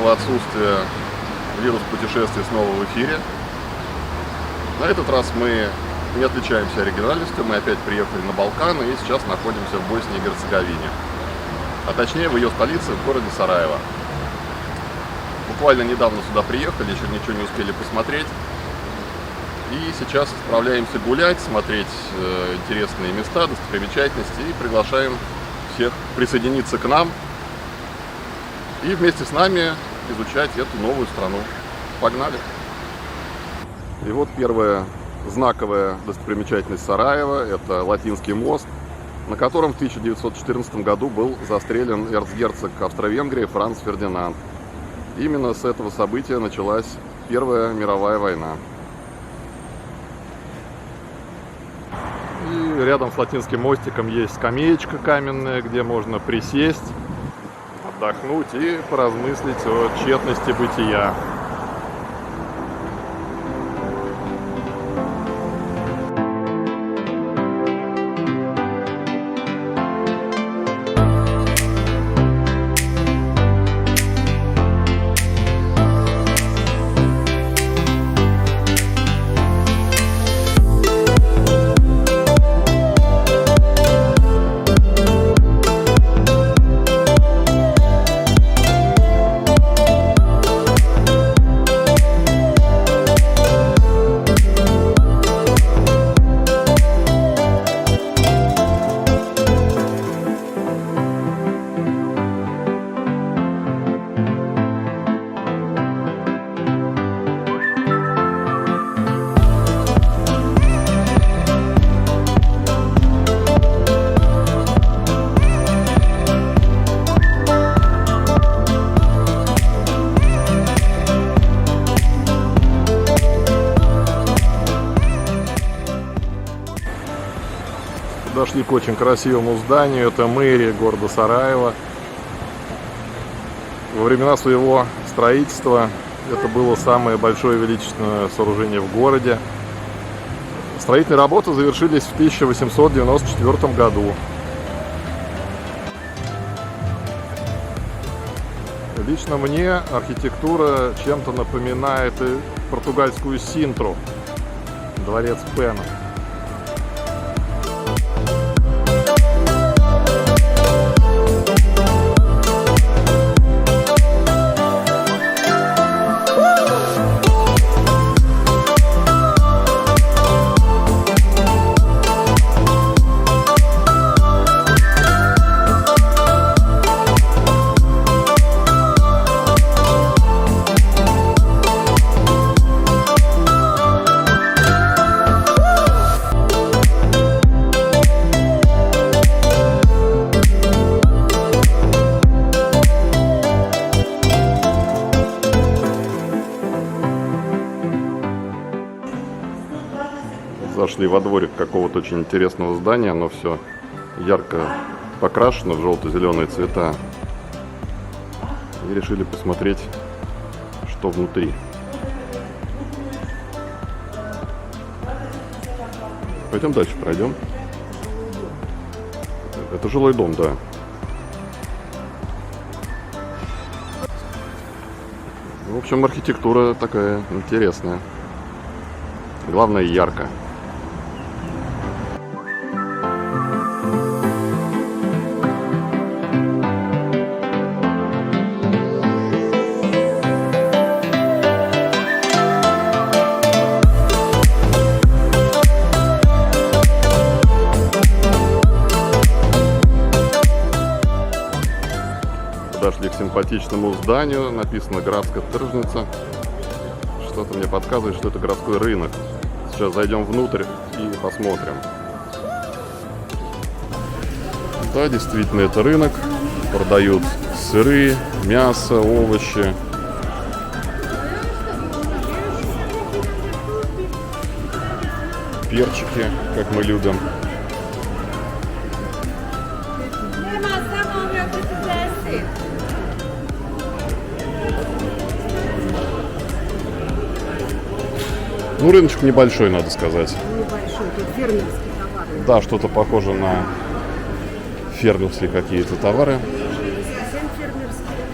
длительного отсутствия вирус путешествий снова в эфире. На этот раз мы не отличаемся оригинальностью, мы опять приехали на Балканы и сейчас находимся в Боснии и Герцеговине. А точнее в ее столице, в городе Сараево. Буквально недавно сюда приехали, еще ничего не успели посмотреть. И сейчас отправляемся гулять, смотреть интересные места, достопримечательности и приглашаем всех присоединиться к нам и вместе с нами изучать эту новую страну. Погнали! И вот первая знаковая достопримечательность Сараева – это Латинский мост, на котором в 1914 году был застрелен эрцгерцог Австро-Венгрии Франц Фердинанд. Именно с этого события началась Первая мировая война. И рядом с Латинским мостиком есть скамеечка каменная, где можно присесть, отдохнуть и поразмыслить о тщетности бытия. Подошли к очень красивому зданию, это мэрия города Сараева. Во времена своего строительства это было самое большое величественное сооружение в городе. Строительные работы завершились в 1894 году. Лично мне архитектура чем-то напоминает португальскую Синтру, дворец Пена. Зашли во дворик какого-то очень интересного здания, оно все ярко покрашено в желто-зеленые цвета. И решили посмотреть, что внутри. Пойдем дальше, пройдем. Это жилой дом, да. В общем, архитектура такая интересная. Главное, ярко. Подошли к симпатичному зданию, написано «Градская тržnica». Что-то мне подсказывает, что это городской рынок. Сейчас зайдем внутрь и посмотрим. Да, действительно, это рынок. Продают сыры, мясо, овощи. Перчики, как мы любим. Ну, рыночек небольшой, надо сказать. Небольшой, тут фермерские товары. Да, что-то похоже на фермерские какие-то товары. Не совсем фермерские.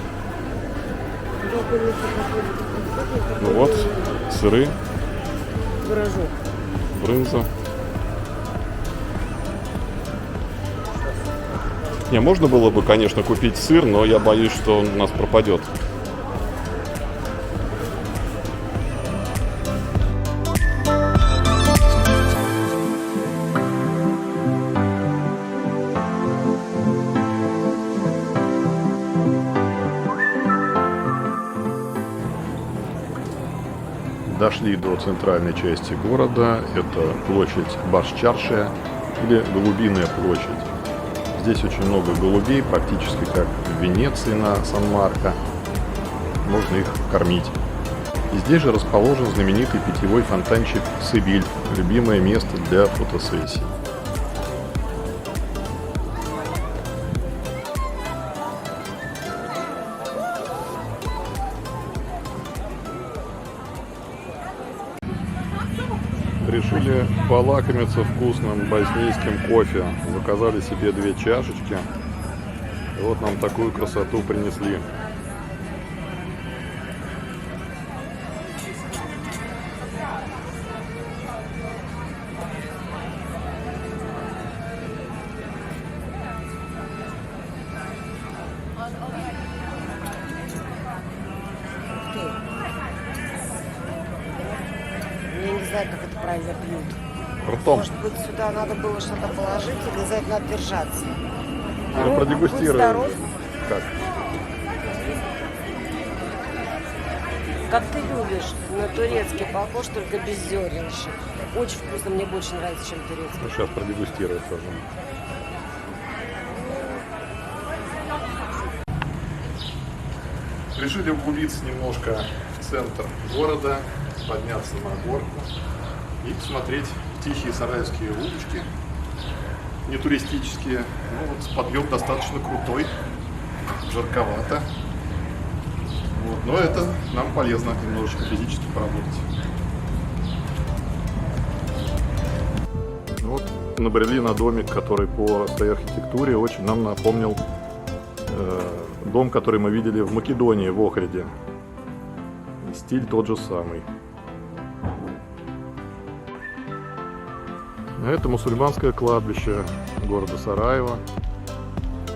Вот сыры, Пирожок. брынза. Не, можно было бы, конечно, купить сыр, но я боюсь, что он у нас пропадет. Дошли до центральной части города. Это площадь Баш-Чаршия или Голубиная площадь. Здесь очень много голубей, практически как в Венеции на Сан-Марко. Можно их кормить. И здесь же расположен знаменитый питьевой фонтанчик Севиль, любимое место для фотосессий. Решили полакомиться вкусным боснийским кофе. Заказали себе 2 чашечки. И вот нам такую красоту принесли. Я не знаю, как это правильно пьют. Ртом. Может быть, сюда надо было что-то положить или за это надо держаться? Ну, продегустируем. Будь здоров. Как? Как ты любишь, на турецкий похож, только без зернышек. Очень вкусно, мне больше нравится, чем турецкий. Ну, сейчас продегустируем тоже. Решили углубиться немножко в центр города, подняться на горку и посмотреть тихие сараевские улочки, не туристические. Ну вот подъем достаточно крутой, жарковато. Вот. Но это нам полезно немножечко физически поработать. Вот набрели на домик, который по своей архитектуре очень нам напомнил дом, который мы видели в Македонии, в Охриде. Стиль тот же самый. Это мусульманское кладбище города Сараева.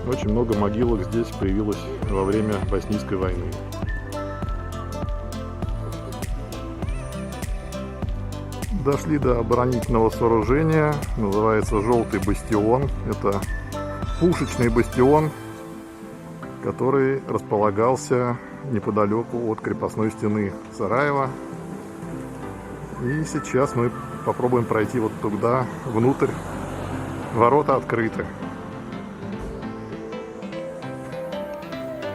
Очень много могилок здесь появилось во время Боснийской войны. Дошли до оборонительного сооружения, называется Желтый бастион. Это пушечный бастион, который располагался неподалеку от крепостной стены Сараева. И сейчас мы попробуем пройти вот туда, внутрь. Ворота открыты.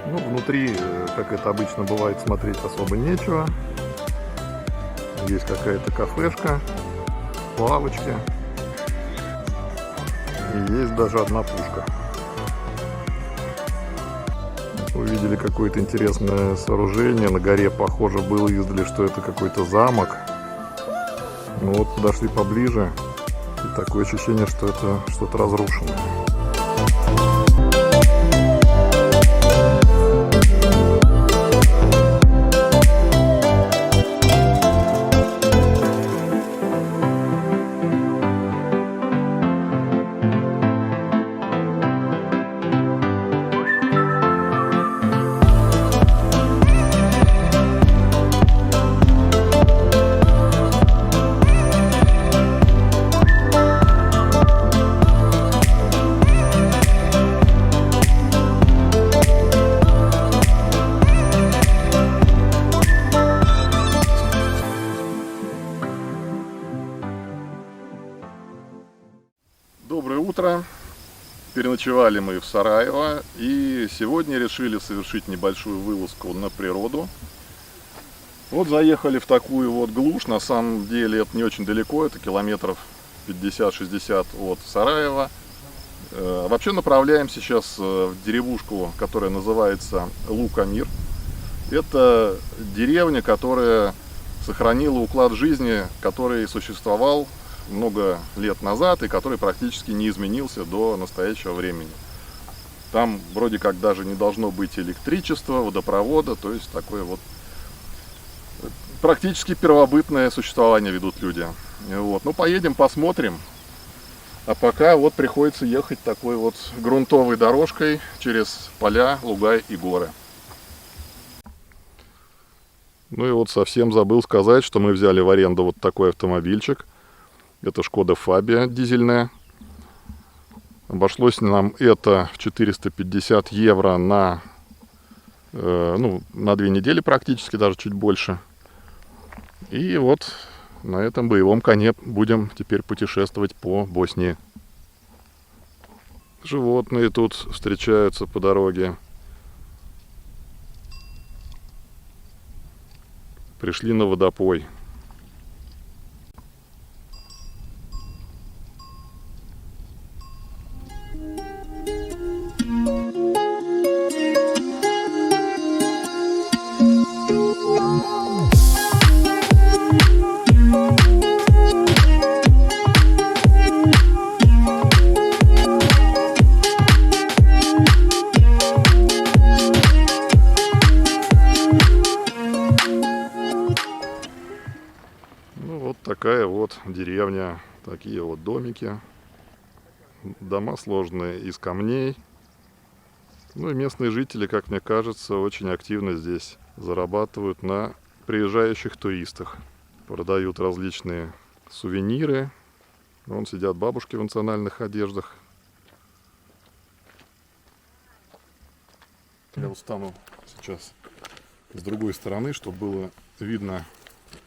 Ну, внутри, как это обычно бывает, смотреть особо нечего. Есть какая-то кафешка, лавочки. И есть даже одна пушка. Увидели какое-то интересное сооружение. На горе, похоже, было издали, что это какой-то замок. Ну вот подошли поближе. И такое ощущение, что это что-то разрушенное. Доброе утро! Переночевали мы в Сараево и сегодня решили совершить небольшую вылазку на природу. Вот заехали в такую вот глушь, на самом деле это не очень далеко, это километров 50-60 от Сараева. Вообще направляем сейчас в деревушку, которая называется Лукомир. Это деревня, которая сохранила уклад жизни, который существовал много лет назад и который практически не изменился до настоящего времени. Там вроде как даже не должно быть электричества, водопровода, то есть такое вот практически первобытное существование ведут люди. Вот. Ну, поедем, посмотрим. А пока вот приходится ехать такой вот грунтовой дорожкой через поля, луга и горы. Ну и вот совсем забыл сказать, что мы взяли в аренду вот такой автомобильчик. Это Шкода Фабия дизельная. Обошлось нам это в 450 евро на 2 недели практически, даже чуть больше. И вот на этом боевом коне будем теперь путешествовать по Боснии. Животные тут встречаются по дороге. Пришли на водопой. Такая вот деревня, такие вот домики, дома сложные из камней. Ну и местные жители, как мне кажется, очень активно здесь зарабатывают на приезжающих туристах. Продают различные сувениры. Вон сидят бабушки в национальных одеждах. Я вот стану сейчас с другой стороны, чтобы было видно,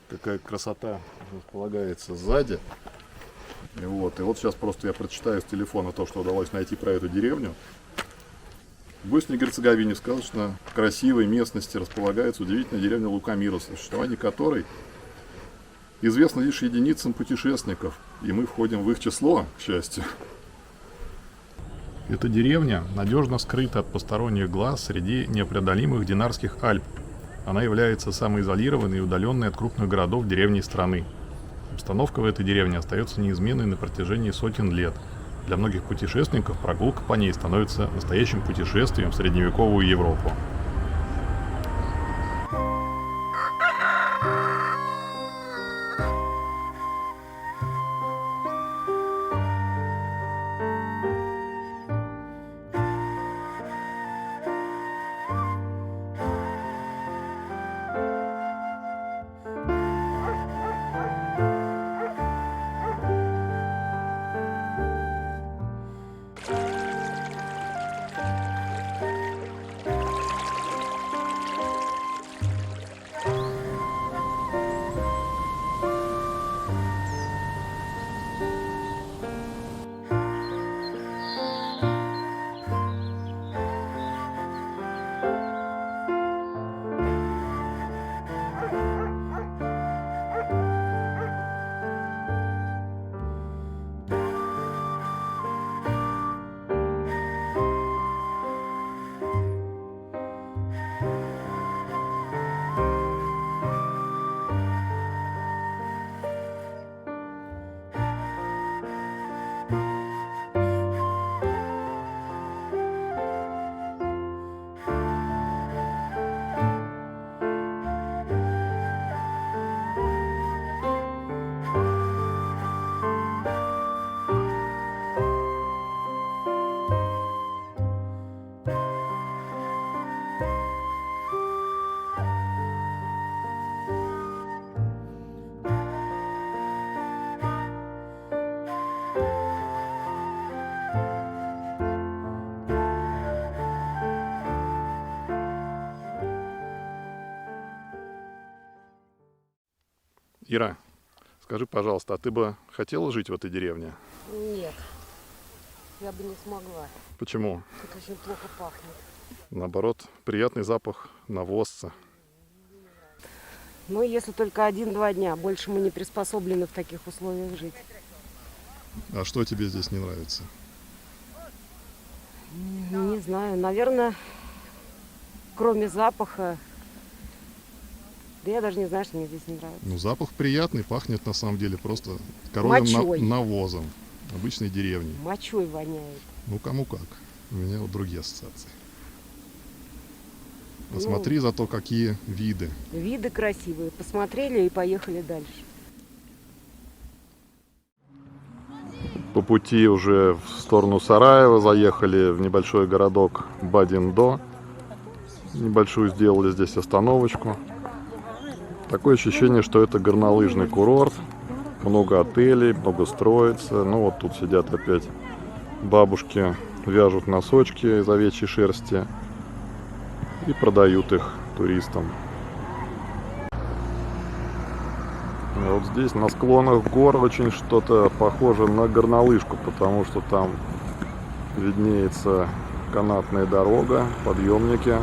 какая красота располагается сзади. И вот сейчас просто я прочитаю с телефона то, что удалось найти про эту деревню. В Боснии и Герцеговине в сказочно красивой местности располагается удивительная деревня Лукомира, существование которой известно лишь единицам путешественников, и мы входим в их число, к счастью. Эта деревня надежно скрыта от посторонних глаз среди непреодолимых Динарских Альп. Она является самой изолированной и удаленной от крупных городов деревней страны. Обстановка в этой деревне остается неизменной на протяжении сотен лет. Для многих путешественников прогулка по ней становится настоящим путешествием в средневековую Европу. Ира, скажи, пожалуйста, а ты бы хотела жить в этой деревне? Нет, я бы не смогла. Почему? Тут очень плохо пахнет. Наоборот, приятный запах навозца. Ну, если только 1-2 дня. Больше мы не приспособлены в таких условиях жить. А что тебе здесь не нравится? Не знаю, наверное, кроме запаха. Да я даже не знаю, что мне здесь не нравится. Ну, запах приятный, пахнет на самом деле просто коровьим навозом обычной деревни. Мочой воняет. Ну, кому как. У меня вот другие ассоциации. Посмотри зато какие виды. Виды красивые. Посмотрели и поехали дальше. По пути уже в сторону Сараева заехали в небольшой городок Бадиндо. Небольшую сделали здесь остановочку. Такое ощущение, что это горнолыжный курорт. Много отелей, много строится. Ну вот тут сидят опять бабушки, вяжут носочки из овечьей шерсти и продают их туристам. И вот здесь на склонах гор очень что-то похоже на горнолыжку, потому что там виднеется канатная дорога, подъемники.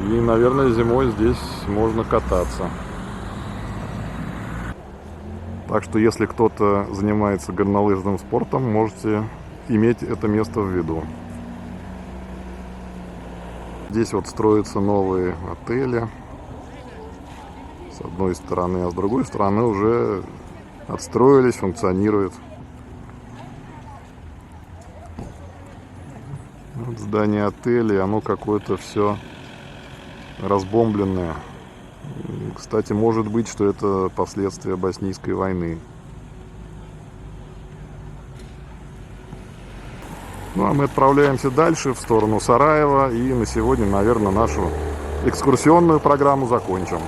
И, наверное, зимой здесь можно кататься. Так что, если кто-то занимается горнолыжным спортом, можете иметь это место в виду. Здесь вот строятся новые отели. С одной стороны, а с другой стороны уже отстроились, функционируют. Вот здание отеля, оно какое-то все разбомбленное. Кстати, может быть, что это последствия Боснийской войны. Ну, а мы отправляемся дальше в сторону Сараева. И на сегодня, наверное, нашу экскурсионную программу закончим.